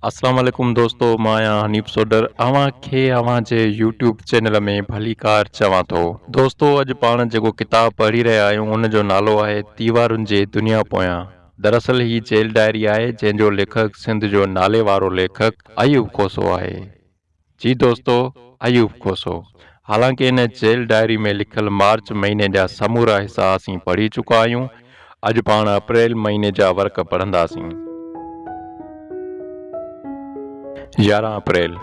अस्सलाम वालेकुम दोस्तो, मां आहियां हनीफ़ सोडर। अव्हांखे अव्हां जे यूट्यूब चैनल में भली कार चवां थो। दोस्तो, अॼु पाण जेको किताब पढ़ी रहिया आहियूं उन जो नालो आहे दीवारुनि जे दुनिया पोयां। दरअसल ही जेल डायरी आहे जंहिंजो लेखक सिंध जो नाले वारो लेखक अयूब खोसो आहे। जी दोस्तो, अयूब खोसो। हालांकि इन जेल डायरी में लिखियल मार्च महीने जा समूरा हिसा असीं पढ़ी चुका आहियूं। अॼु पाण अप्रैल महीने जा वर्क पढ़ंदासीं। 11 अप्रैल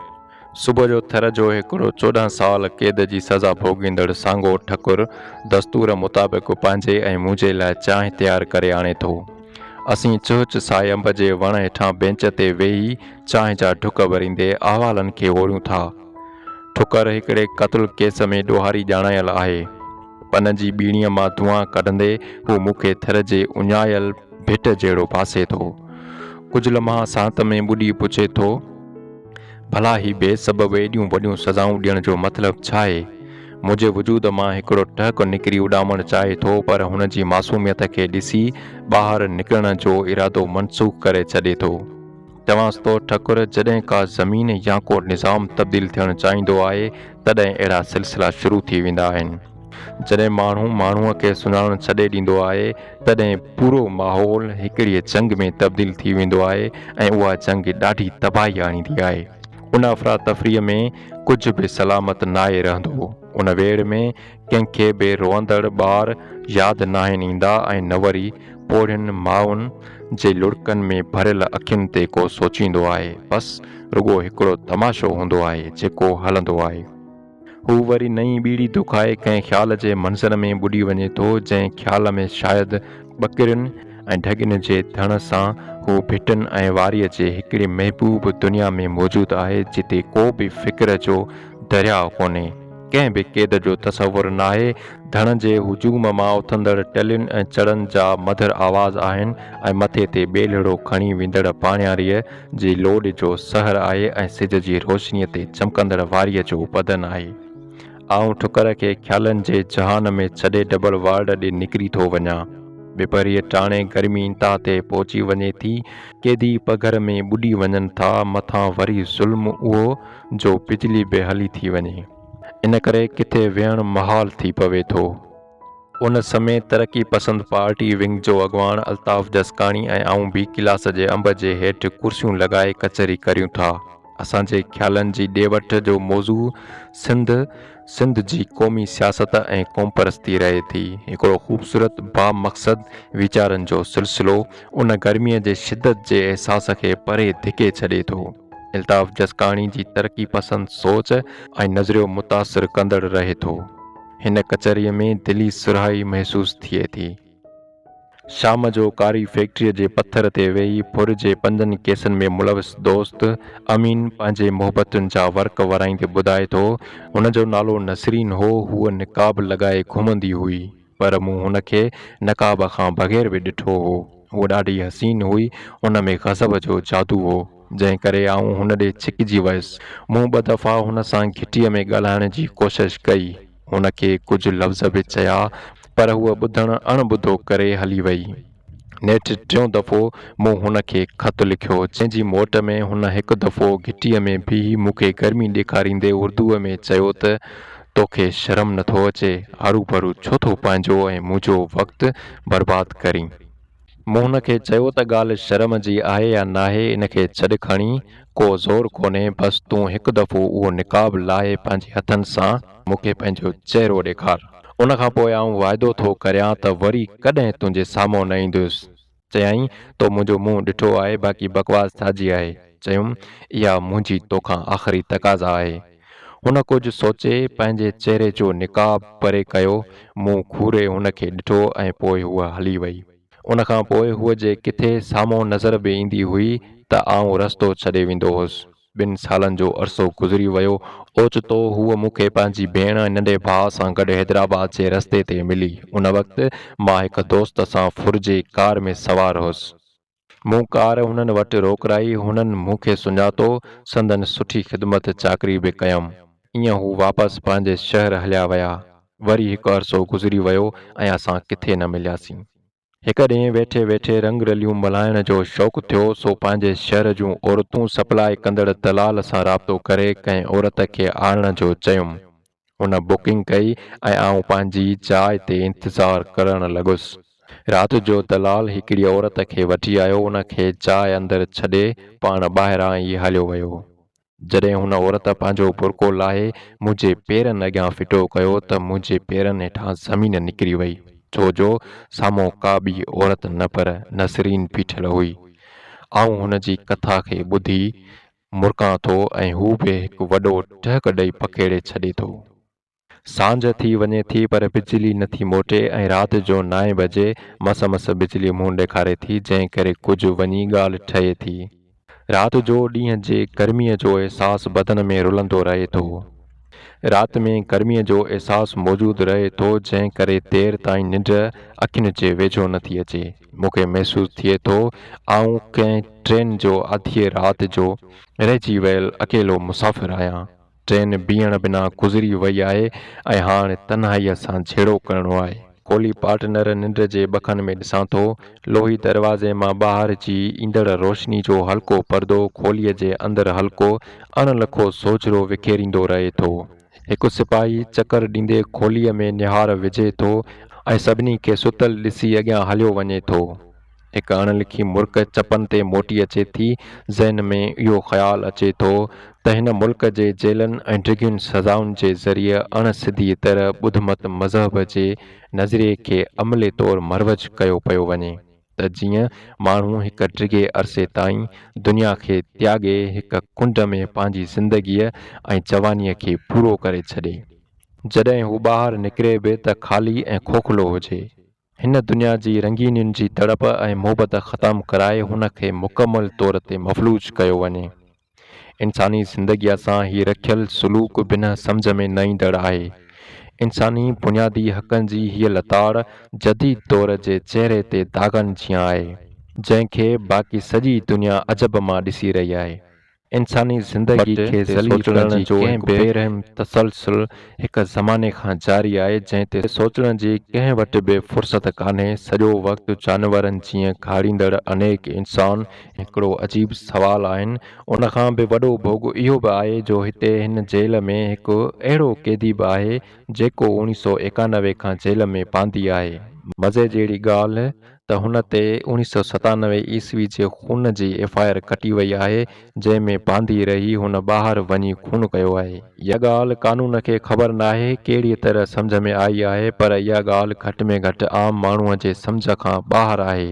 सुबुह जो थर जो हिकिड़ो 14 साल क़ैद जी सज़ा भोॻींदड़ सांगो ठकुर दस्तूर मुताबिक़ पंहिंजे ऐं मुंहिंजे लाइ चांहि तयारु करे आणे थो। असीं चुहच साए अंब जे वण हेठां बेंच ते वेही चांहि जा ढुक भरींदे अहवालनि खे ओढ़ियूं था। ठुकर हिकिड़े क़त्ल केस में ॾोहारी ॼाणायल आहे। पन जी ॿीणीअ मां धुआं कढंदे हू मूंखे थर जे उञायल भिट जहिड़ो बासे थो। कुझु लम्हा सांत में ॿुॾी पुछे थो, भला ही बेसबब एॾियूं वॾियूं सज़ाऊं ॾियण जो मतिलबु छा आहे? मुंहिंजे वजूद मां हिकिड़ो टहक निकिरी उॾामणु चाहे थो, पर हुन जी मासूमियत खे ॾिसी ॿाहिरि निकिरण जो इरादो मनसूख़ करे छॾे थो। चवांसि थो, ठकुर, जॾहिं का ज़मीन या को निज़ाम तब्दील थियणु चाहींदो आहे तॾहिं अहिड़ा सिलसिला शुरू थी वेंदा आहिनि। जॾहिं माण्हू माण्हूअ खे सुञाणणु छॾे ॾींदो आहे तॾहिं पूरो माहौल हिकिड़ी जंग में तब्दील थी वेंदो आहे ऐं उहा जंग ॾाढी तबाही आणींदी आहे। उन अफ़रा तफ़रीअ में कुझु बि सलामत नाहे रहंदो। उन वेड़ में कंहिंखे बि रोअंदड़ ॿार यादि नाहिनि ईंदा ऐं न वरी पोढ़ियुनि माउनि जे लुड़कनि में भरियल अखियुनि ते को सोचींदो आहे। बसि रुॻो हिकिड़ो तमाशो हूंदो आहे जेको हलंदो आहे। हू वरी नई ॿीड़ी दुखाए कंहिं ख़्याल जे मंज़र में ॿुॾी वञे थो, जंहिं ख़्याल में शायदि ॿकिरियुनि ऐं ढॻियुनि जे धण सां हू भिटनि ऐं वारीअ जे हिकिड़ी महबूब दुनिया में मौजूदु आहे, जिते को बि फ़िक्र जो दरियाउ कोन्हे, कंहिं बि क़ैद जो तसवुरु नाहे। धण जे हुजूम मां उथंदड़ टलियुनि ऐं चढ़नि जा मधुर आवाज़ आहिनि ऐं मथे ते ॿेलड़ो खणी वेंदड़ पाणियारीअ जी लोॾ जो सहर आहे ऐं सिज जी रोशनीअ ते चमकंदड़ वारीअ जो बदन आहे। आऊं ठुकर खे ख़्यालनि जे जहान में छॾे डबल वार्ड ॾे निकिरी थो वञा। ॿिपरीअ टाणे गर्मी इंता ते पहुची वञे थी। कैदी पघर में ॿुॾी वञनि था, मथां वरी ज़ुल्म उहो जो बिजली बि हली थी वञे। इन करे किथे वेहणु महाल थी पवे थो। उन समय तरक़ी पसंद पार्टी विंग जो अॻवान अल्ताफ़ जसकाणी ऐं आऊं बि क्लास जे अंब जे हेठि कुर्सियूं लॻाए कचहरी करियूं था। असांजे ख़्यालनि जी ॾे-वठ जो मौज़ू सिंध जी क़ौमी सियासत ऐं क़ौमपरस्ती रहे थी। हिकिड़ो ख़ूबसूरत बामक़सद वीचारनि जो सिलसिलो उन गर्मीअ जे शिदत जे अहसास खे परे धिके छॾे थो। अल्ताफ़ जसकाणी जी तरक़ी पसंद सोच ऐं नज़रियो मुतासिर कंदड़ रहे थो। हिन कचहरीअ में दिली सुराही महसूस थिए थी। शाम जो कारी फैक्ट्रीअ जे पथर ते वेही फुर जे 5 केसनि में मुलविस दोस्त अमीन पंहिंजे मोहबतुनि जा वर्क वराईंदे ॿुधाए थो, हुन जो नालो नसरीन हो। हूअ निकाब लॻाए घुमंदी हुई, पर मूं हुनखे नकाब खां बग़ैर बि ॾिठो हो। हूअ ॾाढी हसीन हुई, हुन में गज़ब जो जादू हो, जंहिं करे आऊं हुन ॾे छिकिजी वियुसि। मूं 2 दफ़ा हुन सां घिटीअ में ॻाल्हाइण जी कोशिशि कई, हुनखे कुझु लफ़्ज़ बि चया, पर हूअ ॿुधणु अणॿुधो करे हली वई। नेठि 3 दफ़ो मूं हुनखे ख़त लिखियो, जंहिंजी मोट में हुन हिकु दफ़ो घिटीअ में बीही मूंखे गर्मी ॾेखारींदे उर्दूअ में चयो त तोखे शर्म नथो अचे, हरू भरू छो थो पंहिंजो ऐं मुंहिंजो वक़्तु बर्बादु करीं। मूं हुनखे चयो त ॻाल्हि शर्म जी आहे या नाहे, इनखे छॾ खणी, को ज़ोर कोन्हे। बसि तूं हिकु दफ़ो उहो निकाब लाहे पंहिंजे हथनि सां मूंखे पंहिंजो चहिरो ॾेखार। उन खां पोइ आऊं वाइदो थो करियां त वरी कॾहिं तुंहिंजे साम्हूं न ईंदुसि। चयाईं, तो मुंहिंजो मुंहुं ॾिठो आहे, बाक़ी बकवास छाजी आहे? चयुमि, इहा मुंहिंजी तोखां आख़िरी तक़ाज़ा आहे। हुन कुझु सोचे पंहिंजे चहिरे जो निकाब परे कयो। मूं घूरे हुनखे ॾिठो ऐं पोइ हूअ हली वई। उन खां पोइ हूअ जे किथे साम्हूं नज़र बि ईंदी हुई त आऊं रस्तो छॾे वेंदो हुउसि। 2 सालनि जो अरसो गुज़री वियो। ओचितो हूअ मूंखे पंहिंजी भेण ऐं नंढे भाउ सां गॾु हैदराबाद जे रस्ते ते मिली। उन वक़्तु मां हिकु दोस्त सां फुर जे कार में सवार हुउसि। मूं कार हुननि वटि रोकराई। हुननि मूंखे सुञातो, संदन सुठी ख़िदमत चाकरी बि कयमि। ईअं हू वापसि पंहिंजे शहर हलिया विया। वरी हिकु अरसो गुज़री वियो ऐं असां किथे न मिलियासीं। हिक ॾींहुं वेठे वेठे रंग रलियूं मल्हाइण जो शौक़ु थियो, सो पंहिंजे शहर जूं औरतूं सप्लाई कंदड़ दलाल सां राब्तो करे कंहिं औरत खे आणण जो चयुमि। हुन बुकिंग कई ऐं आउं पंहिंजी जाइ ते इंतज़ारु करण लॻुसि। राति जो दलाल हिकिड़ी औरत खे वठी आयो, उन खे जाइ अंदरि छॾे पाण ॿाहिरां ई हलियो वियो। जॾहिं हुन औरत पंहिंजो बुरको लाहे मुंहिंजे पेरनि अॻियां फिटो कयो त मुंहिंजे पेरनि हेठां ज़मीन निकिरी वई, छो जो साम्हूं का ॿी औरत न पर नसरीन बीठल हुई। आउं हुन जी कथा खे ॿुधी मुरकां थो ऐं हू बि हिकु वॾो टहक ॾेई पकेड़े छॾे थो। सांझ थी वञे थी पर बिजली नथी मोटे ऐं राति जो 9 बजे मस मस बिजली मुंहुं ॾेखारे थी, जंहिं करे कुझु वञी ॻाल्हि ठहे थी। राति जो ॾींहं जे गर्मीअ जो अहसासु बदन में रुलंदो रहे थो। राति में गर्मीअ जो अहसासु मौजूदु रहे थो, जंहिं करे देरि ताईं निंड अखियुनि जे वेझो नथी अचे। मूंखे महसूसु थिए थो आउं कंहिं ट्रेन जो अधीअ राति जो रहिजी वियल अकेलो मुसाफ़िरु आहियां। ट्रेन बीहण बिना गुज़री वई आहे ऐं हाणे तन्हाईअ सां झेड़ो करिणो आहे। कोली पार्टनर निंड जे बखन में ॾिसां थो, लोही दरवाज़े मां ॿाहिरि जी ईंदड़ रोशनी जो हल्को परदो खोलीअ जे अंदरि हल्को अणलिखो सोचरो विखेरींदो रहे थो। हिकु सिपाही चकर ॾींदे खोलीअ में निहार विझे थो ऐं सभिनी खे सुतल ॾिसी अॻियां हलियो वञे थो। हिकु अणलिखी मुर्क चपनि ते मोटी अचे थी। ज़हन में इहो ख़्यालु अचे थो त हिन मुल्क जे जेलनि ऐं डिघियुनि सज़ाउनि जे ज़रिए अणसिधी तरह ॿुधमत मज़हब जे नज़रिए खे अमले तौरु मरवज कयो पियो वञे त जीअं माण्हू हिकु डिघे अरसे ताईं दुनिया खे त्यागे हिकु कुंड में पंहिंजी ज़िंदगीअ ऐं जवानीअ खे पूरो करे छॾे। जॾहिं हू ॿाहिरि निकिरे बि त ख़ाली ऐं खोखलो हुजे। हिन दुनिया जी रंगीनियुनि जी तड़प ऐं मुहबत ख़तमु कराए हुन खे मुकमल तौर ते मफ़लूज कयो वञे। इंसानी ज़िंदगीअ सां ही रखियल सलूक बिना सम्झ में न ईंदड़ आहे। इंसानी बुनियादी हक़नि जी हीअ लताड़ जदीद दौर जे चहिरे ते दाग़नि जीअं आहे, जंहिंखे बाक़ी सॼी दुनिया अजब मां ॾिसी रही आहे। इंसानी ज़िंदगी खे ज़लील करण जो कंहिं बेरहम तसलसल हिकु ज़माने खां जारी आहे, जंहिं ते सोचण जी कंहिं वटि बि फ़ुर्सत कान्हे। सॼो वक़्तु जानवरनि जीअं घाड़ींदड़ अनेक इंसान हिकिड़ो अजीब सवालु आहिनि। उन खां बि वॾो भोॻ इहो बि आहे जो हिते हिन जेल में हिकु अहिड़ो क़ैदी बि आहे जेको 1991 खां जेल में बांदी आहे। मज़े जहिड़ी ॻाल्हि त हुन ते 1997 ईस्वी जे खून जी FIR कटी वई आहे, जंहिं में बांदी रही हुन ॿाहिरि वञी खून कयो आहे। इहा ॻाल्हि कानून खे ख़बर नाहे कहिड़ीअ तरह सम्झ में आई आहे, पर इहा ॻाल्हि घटि में घटि आम माण्हूअ जे सम्झ खां ॿाहिरि आहे।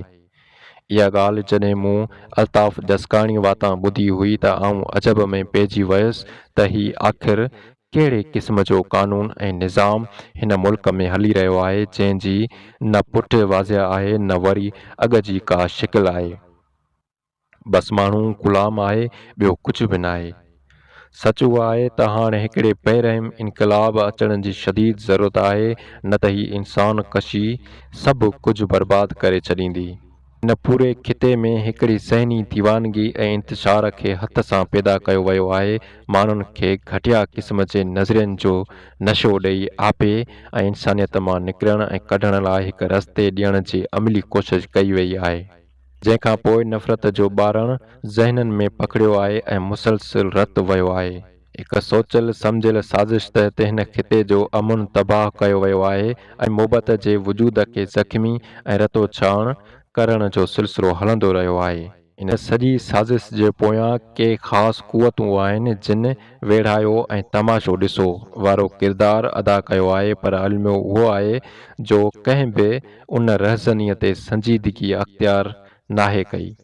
इहा ॻाल्हि जॾहिं मूं अल्ताफ़ जसकाणी वातां ॿुधी हुई त आउं अजब में पइजी वियुसि त ही आख़िर कहिड़े क़िस्म जो क़ानून ऐं निज़ाम हिन मुल्क में हली रहियो आहे, जंहिंजी न पुठि वाज़िया आहे न वरी अॻ जी का शिकिल आहे। बसि माण्हू ग़ुलाम आहे, ॿियो कुझु बि न आहे। सच उहा आहे त हाणे हिकिड़े बेरहम इनक़लाब अचण जी शदीद ज़रूरत आहे, न त ही इंसान कशी सभु कुझु बर्बादु करे छॾींदी। हिन पूरे खिते में हिकिड़ी ज़हनी दीवानगी ऐं इंतशार खे हथ सां पैदा कयो वियो आहे। माण्हुनि खे घटिया क़िस्म जे नज़रियनि जो नशो ॾेई आपे ऐं इंसानियत मां निकिरण ऐं कढण लाइ हिकु रस्ते ॾियण जी अमली कोशिश कई वई आहे, जंहिंखां पोइ नफ़रत जो ॿारणु ज़हननि में पकड़ियो आहे ऐं मुसलसिल रत वियो आहे। हिकु सोचियल सम्झियल साज़िश तहत हिन खिते जो अमुन तबाह कयो वियो आहे ऐं मुहबत जे वजूद खे ज़ख़्मी ऐं रतो छाण करण जो सिलसिलो हलंदो रहियो आहे। इन सॼी साज़िश जे पोयां के ख़ासि क़ुवतूं आहिनि जिन वेढ़ायो ऐं तमाशो ॾिसो वारो किरदारु अदा कयो आहे, पर अलमियो उहो आहे जो कंहिं बि उन रहज़नीअ ते संजीदगी अख़्तियार नाहे कई।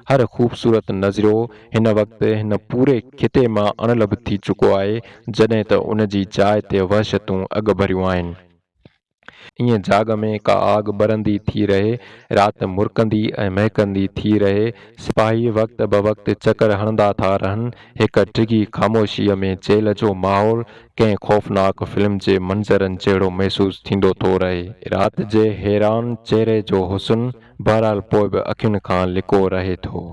हर ख़ूबसूरत नज़रियो हिन वक़्तु हिन पूरे खिते मां अणलभ थी चुको आहे, जॾहिं त उन जी जाइ ते वहशतूं अॻु भरियूं आहिनि। ईअं जाग में का आग ॿरंदी थी रहे, राति मुरकंदी ऐं महकंदी थी रहे। सिपाही वक़्त ब वक़्तु चकर हणंदा था रहनि। हिकु डिघी ख़ामोशीअ में जेल जो माहौल कंहिं ख़ौफ़नाक फ़िल्म जे मंज़रनि जहिड़ो महसूसु थींदो थो रहे। राति जे हैरान चहिरे जो हुस्न बहरहाल पोइ बि अखियुनि खां लिको रहे थो।